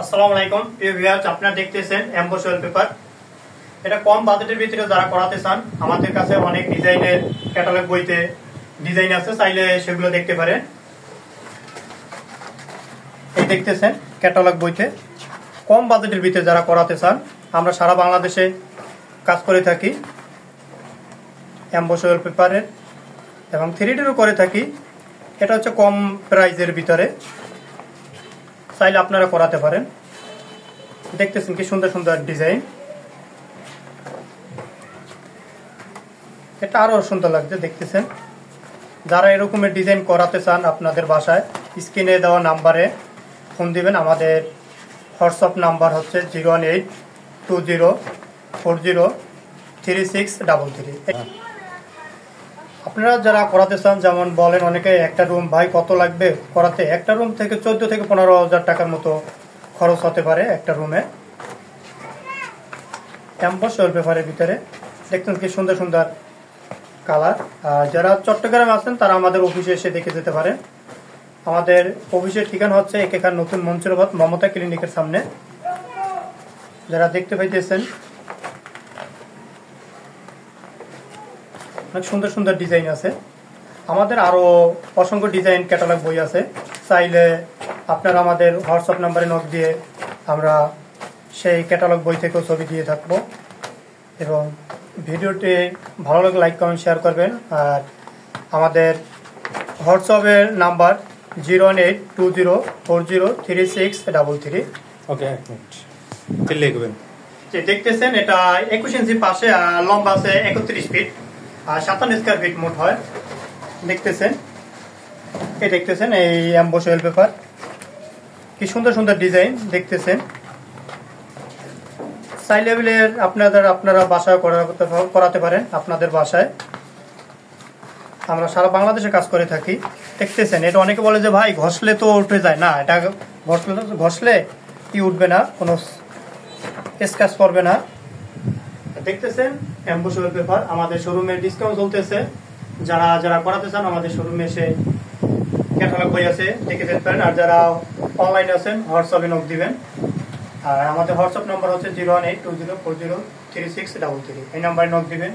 আসসালামু আলাইকুম প্রিয় ভিউয়ার্স, আপনারা দেখতেছেন এমবোস ওয়ালপেপার। এটা কম বাজেটের ভিতরে যারা করাতে চান, আমাদের কাছে অনেক ডিজাইনের ক্যাটালগ বইতে ডিজাইন আছে, চাইলে সেগুলো দেখতে পারেন। এই দেখতেছেন ক্যাটালগ বইতে কম বাজেটের ভিতরে যারা করাতে চান, আমরা সারা বাংলাদেশে কাজ করে থাকি এমবোস ওয়ালপেপারের এবং 3D'রও করে থাকি। এটা হচ্ছে কম প্রাইজের ভিতরে, চাইলে আপনারা করাতে পারেন। দেখতেছেন কি সুন্দর সুন্দর ডিজাইন, এটা আরো সুন্দর লাগছে দেখতেছেন। যারা এরকমের ডিজাইন করাতে চান আপনাদের বাসায়, স্ক্রিনে দেওয়া নাম্বারে ফোন দিবেন। আমাদের হোয়াটসঅ্যাপ নাম্বার হচ্ছে 01820403633। আপনারা যারা করাতে চান, যেমন বলেন অনেকে একটা রুম ভাই কত লাগবে করাতে, একটা রুম থেকে 14 থেকে 15,000 টাকার মতো খরচ হতে পারে একটা রুমে। এমবোস ওয়ালপেপারের ভিতরে দেখতেন কি সুন্দর সুন্দর কালার। আর যারা চট্টগ্রামে আছেন তারা আমাদের অফিসে এসে দেখে যেতে পারেন। আমাদের অফিসের ঠিকানা হচ্ছে একেকার নতুন মনসুরাবাদ মমতা ক্লিনিকের সামনে। যারা দেখতে পাইতেছেন অনেক সুন্দর সুন্দর ডিজাইন আছে। আমাদের আরো অসংখ্য ডিজাইন ক্যাটালগ বই আছে, চাইলে আপনারা আমাদের হোয়াটসঅ্যাপ নাম্বারে নক দিয়ে আমরা সেই ক্যাটালগ বই থেকেও ছবি দিয়ে থাকবো। এবং ভিডিওটি ভালো লাগলে লাইক কমেন্ট শেয়ার করবেন। আর আমাদের হোয়াটসঅ্যাপের নাম্বার 01820403633। ওকে, এক মিনিট লিখবেন। দেখতেছেন এটা 21 ইঞ্চি পাশে, আর লম্বা আছে 31 ফিট আর 57 স্কয়ার ফিট মোট হয়। দেখতেছেন এই এমবোস ওয়ালপেপার কি সুন্দর সুন্দর ডিজাইন দেখতেছেন। সাই লেভেলের আপনারা বাসায় করাতে পারেন। আপনাদের বাসায় আমরা সারা বাংলাদেশে কাজ করে থাকি। দেখতেছেন এটা অনেকে বলে যে ভাই ঘষলে তো উঠে যায় না, এটা ঘষলে কি উঠবে না, কোনো স্ক্র্যাচ পড়বে না। দেখতেছেন এমবোস ওয়ালপেপার আমাদের শোরুমে ডিসকাউন্ট চলতেছে। যারা করাতে চান আমাদের শোরুমে এসে ক্যাটালগ বই আছে দেখে যেতে পারেন। আর যারা অনলাইনে আছেন হোয়াটসঅ্যাপে নক দিবেন। আর আমাদের হোয়াটসঅ্যাপ নাম্বার হচ্ছে 01820403633। এই নাম্বারে নক দিবেন।